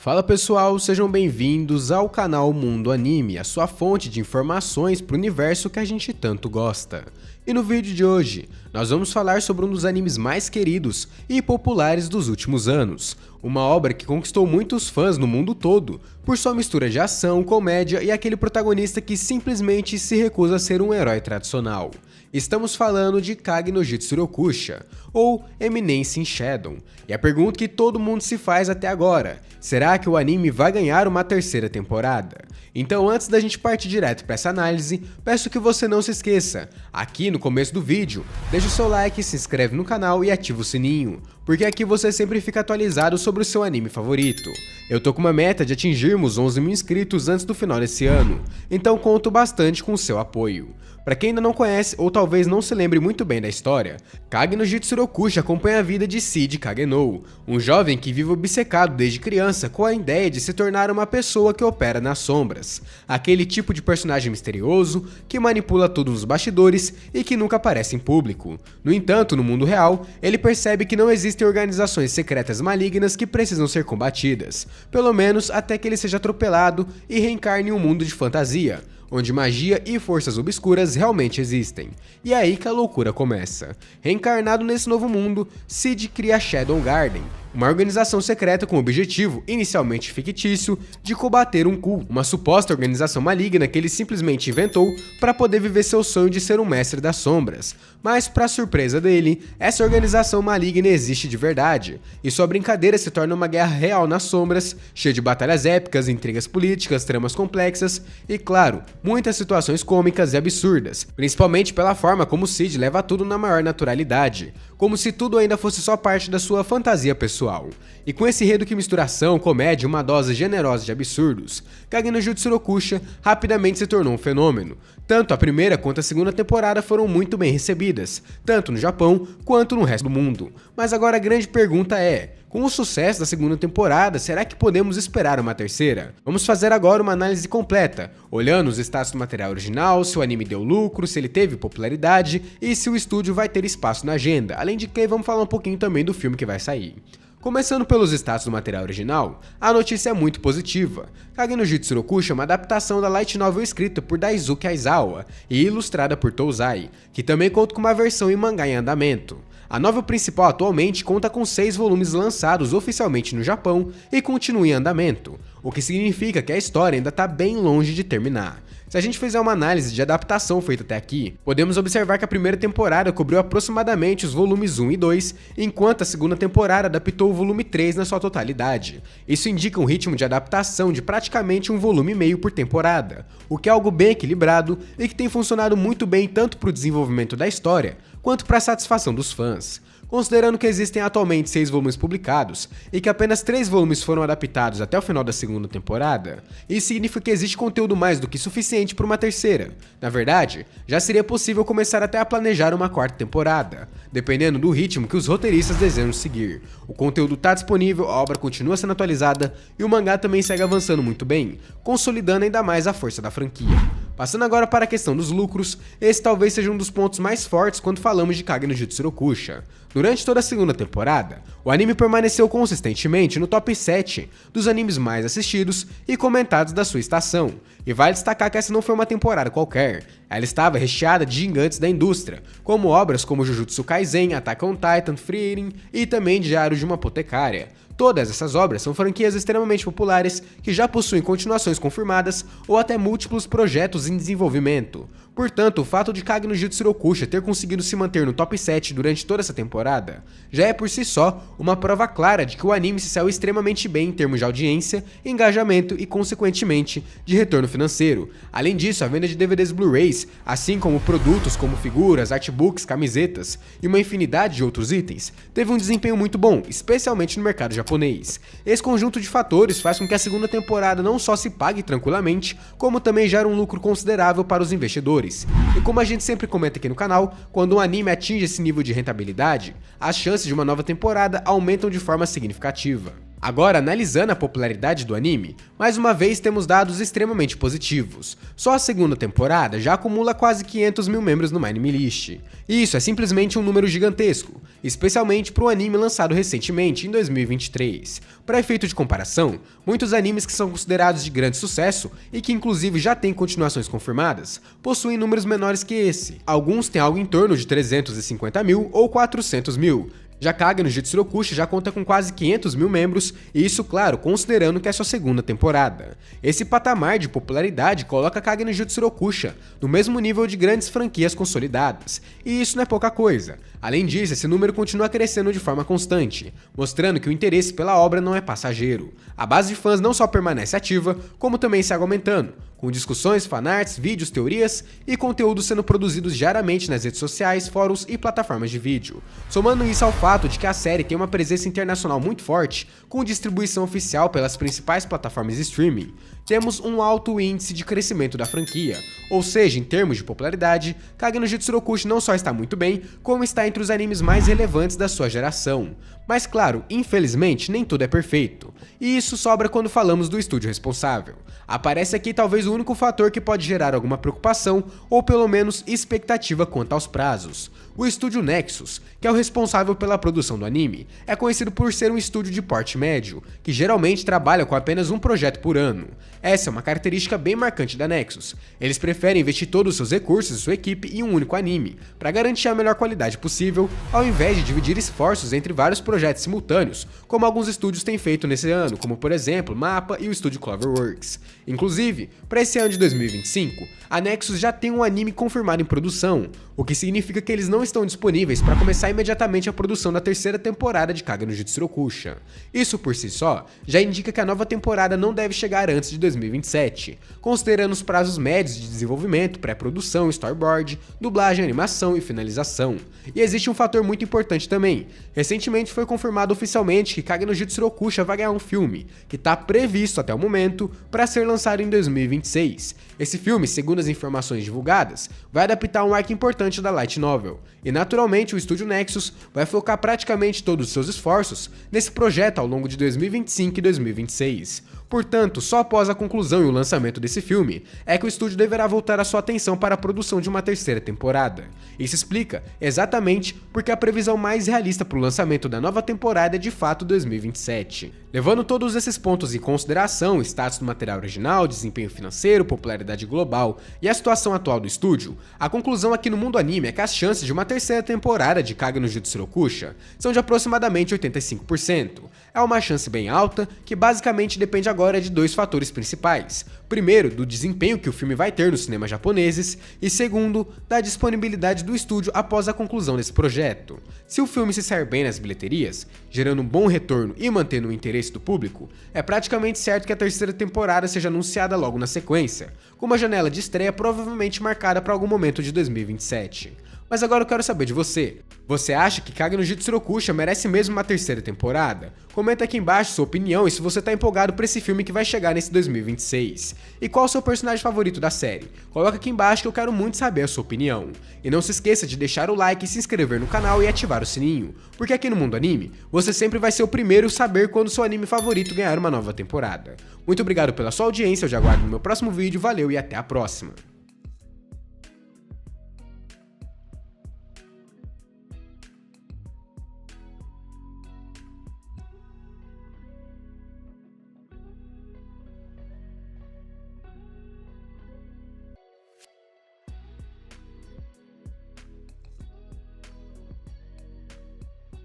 Fala pessoal, sejam bem-vindos ao canal Mundo Anime, a sua fonte de informações para o universo que a gente tanto gosta. E no vídeo de hoje, nós vamos falar sobre um dos animes mais queridos e populares dos últimos anos, uma obra que conquistou muitos fãs no mundo todo, por sua mistura de ação, comédia e aquele protagonista que simplesmente se recusa a ser um herói tradicional. Estamos falando de Kage no Jitsurokusha, ou Eminence in Shadow, e a pergunta que todo mundo se faz até agora: será que o anime vai ganhar uma terceira temporada? Então, antes da gente partir direto para essa análise, peço que você não se esqueça, aqui no começo do vídeo, deixa o seu like, se inscreve no canal e ativa o sininho, porque aqui você sempre fica atualizado sobre o seu anime favorito. Eu tô com uma meta de atingirmos 11 mil inscritos antes do final desse ano, então conto bastante com o seu apoio. Para quem ainda não conhece ou talvez não se lembre muito bem da história, Kage no Jitsurokusha acompanha a vida de Seed Kagenou, um jovem que vive obcecado desde criança com a ideia de se tornar uma pessoa que opera nas sombras, aquele tipo de personagem misterioso que manipula tudo nos bastidores e que nunca aparece em público. No entanto, no mundo real, ele percebe que não existem organizações secretas malignas que precisam ser combatidas, pelo menos até que ele seja atropelado e reencarne em um mundo de fantasia, onde magia e forças obscuras realmente existem. E é aí que a loucura começa. Reencarnado nesse novo mundo, Seed cria Shadow Garden, uma organização secreta com o objetivo, inicialmente fictício, de combater um culto, uma suposta organização maligna que ele simplesmente inventou para poder viver seu sonho de ser um mestre das sombras. Mas, para surpresa dele, essa organização maligna existe de verdade, e sua brincadeira se torna uma guerra real nas sombras, cheia de batalhas épicas, intrigas políticas, tramas complexas e, claro, muitas situações cômicas e absurdas, principalmente pela forma como Seed leva tudo na maior naturalidade, como se tudo ainda fosse só parte da sua fantasia pessoal. E com esse enredo que mistura ação, comédia e uma dose generosa de absurdos, Kage no Jitsurokusha rapidamente se tornou um fenômeno. Tanto a primeira quanto a segunda temporada foram muito bem recebidas, tanto no Japão quanto no resto do mundo. Mas agora a grande pergunta é: com o sucesso da segunda temporada, será que podemos esperar uma terceira? Vamos fazer agora uma análise completa, olhando os status do material original, se o anime deu lucro, se ele teve popularidade e se o estúdio vai ter espaço na agenda, além de que vamos falar um pouquinho também do filme que vai sair. Começando pelos status do material original, a notícia é muito positiva. Kage no Jitsurokusha é uma adaptação da light novel escrita por Daisuke Aizawa e ilustrada por Touzai, que também conta com uma versão em mangá em andamento. A novel principal atualmente conta com 6 volumes lançados oficialmente no Japão e continua em andamento, o que significa que a história ainda está bem longe de terminar. Se a gente fizer uma análise de adaptação feita até aqui, podemos observar que a primeira temporada cobriu aproximadamente os volumes 1 e 2, enquanto a segunda temporada adaptou o volume 3 na sua totalidade. Isso indica um ritmo de adaptação de praticamente um volume e meio por temporada, o que é algo bem equilibrado e que tem funcionado muito bem tanto para o desenvolvimento da história, quanto para a satisfação dos fãs. Considerando que existem atualmente 6 volumes publicados e que apenas 3 volumes foram adaptados até o final da segunda temporada, isso significa que existe conteúdo mais do que suficiente para uma terceira. Na verdade, já seria possível começar até a planejar uma quarta temporada, dependendo do ritmo que os roteiristas desejam seguir. O conteúdo está disponível, a obra continua sendo atualizada e o mangá também segue avançando muito bem, consolidando ainda mais a força da franquia. Passando agora para a questão dos lucros, esse talvez seja um dos pontos mais fortes quando falamos de Kage no Jitsurokusha. Durante toda a segunda temporada, o anime permaneceu consistentemente no top 7 dos animes mais assistidos e comentados da sua estação, e vale destacar que essa não foi uma temporada qualquer, ela estava recheada de gigantes da indústria, como obras como Jujutsu Kaisen, Attack on Titan, Frieren e também Diário de uma Apotecária. Todas essas obras são franquias extremamente populares que já possuem continuações confirmadas ou até múltiplos projetos em desenvolvimento. Portanto, o fato de Kage no Jitsurokusha ter conseguido se manter no top 7 durante toda essa temporada já é por si só uma prova clara de que o anime se saiu extremamente bem em termos de audiência, engajamento e, consequentemente, de retorno financeiro. Além disso, a venda de DVDs Blu-rays, assim como produtos como figuras, artbooks, camisetas e uma infinidade de outros itens, teve um desempenho muito bom, especialmente no mercado japonês. Esse conjunto de fatores faz com que a segunda temporada não só se pague tranquilamente, como também gere um lucro considerável para os investidores. E como a gente sempre comenta aqui no canal, quando um anime atinge esse nível de rentabilidade, as chances de uma nova temporada aumentam de forma significativa. Agora, analisando a popularidade do anime, mais uma vez temos dados extremamente positivos. Só a segunda temporada já acumula quase 500 mil membros no MyAnimeList. E isso é simplesmente um número gigantesco, especialmente para um anime lançado recentemente, em 2023. Para efeito de comparação, muitos animes que são considerados de grande sucesso e que inclusive já têm continuações confirmadas, possuem números menores que esse. Alguns têm algo em torno de 350 mil ou 400 mil. Já Kage no Jujutsu Rokusha já conta com quase 500 mil membros, e isso, claro, considerando que é sua segunda temporada. Esse patamar de popularidade coloca Kage no Jujutsu Rokusha no mesmo nível de grandes franquias consolidadas, e isso não é pouca coisa. Além disso, esse número continua crescendo de forma constante, mostrando que o interesse pela obra não é passageiro. A base de fãs não só permanece ativa, como também segue aumentando, com discussões, fanarts, vídeos, teorias e conteúdos sendo produzidos diariamente nas redes sociais, fóruns e plataformas de vídeo. Somando isso ao fato de que a série tem uma presença internacional muito forte, com distribuição oficial pelas principais plataformas de streaming, temos um alto índice de crescimento da franquia, ou seja, em termos de popularidade, Kage no Jujutsu Rokusha não só está muito bem, como está entre os animes mais relevantes da sua geração. Mas claro, infelizmente, nem tudo é perfeito, e isso sobra quando falamos do estúdio responsável. Aparece aqui talvez o único fator que pode gerar alguma preocupação, ou pelo menos expectativa quanto aos prazos. O estúdio Nexus, que é o responsável pela produção do anime, é conhecido por ser um estúdio de porte médio, que geralmente trabalha com apenas um projeto por ano. Essa é uma característica bem marcante da Nexus. Eles preferem investir todos os seus recursos e sua equipe em um único anime, para garantir a melhor qualidade possível, ao invés de dividir esforços entre vários projetos simultâneos, como alguns estúdios têm feito nesse ano, como por exemplo MAPPA e o estúdio Cloverworks. Inclusive, para esse ano de 2025, a Nexus já tem um anime confirmado em produção, o que significa que eles não estão disponíveis para começar imediatamente a produção da terceira temporada de Kage no Jujutsu Rokusha. Isso por si só já indica que a nova temporada não deve chegar antes de 2027, considerando os prazos médios de desenvolvimento, pré-produção, storyboard, dublagem, animação e finalização. E existe um fator muito importante também. Recentemente foi confirmado oficialmente que Kage no Jujutsu Rokusha vai ganhar um filme, que está previsto até o momento para ser lançado em 2026. Esse filme, segundo as informações divulgadas, vai adaptar um arco importante da Light Novel, e naturalmente o estúdio Nexus vai focar praticamente todos os seus esforços nesse projeto ao longo de 2025 e 2026. Portanto, só após a conclusão e o lançamento desse filme é que o estúdio deverá voltar a sua atenção para a produção de uma terceira temporada. Isso explica exatamente porque a previsão mais realista para o lançamento da nova temporada é de fato 2027. Levando todos esses pontos em consideração, o status do material original, desempenho financeiro, popularidade global e a situação atual do estúdio, a conclusão aqui no mundo anime é que as chances de uma terceira temporada de Kage no Jujutsu Rokusha são de aproximadamente 85%. É uma chance bem alta, que basicamente depende agora de dois fatores principais. Primeiro, do desempenho que o filme vai ter nos cinemas japoneses, e segundo, da disponibilidade do estúdio após a conclusão desse projeto. Se o filme se sair bem nas bilheterias, gerando um bom retorno e mantendo o interesse do público, é praticamente certo que a terceira temporada seja anunciada logo na sequência, com uma janela de estreia provavelmente marcada para algum momento de 2027. Mas agora eu quero saber de você. Você acha que Kage no Jujutsu Rokusha merece mesmo uma terceira temporada? Comenta aqui embaixo sua opinião e se você tá empolgado pra esse filme que vai chegar nesse 2026. E qual o seu personagem favorito da série? Coloca aqui embaixo que eu quero muito saber a sua opinião. E não se esqueça de deixar o like, se inscrever no canal e ativar o sininho, porque aqui no Mundo Anime, você sempre vai ser o primeiro a saber quando seu anime favorito ganhar uma nova temporada. Muito obrigado pela sua audiência, eu já aguardo no meu próximo vídeo, valeu e até a próxima.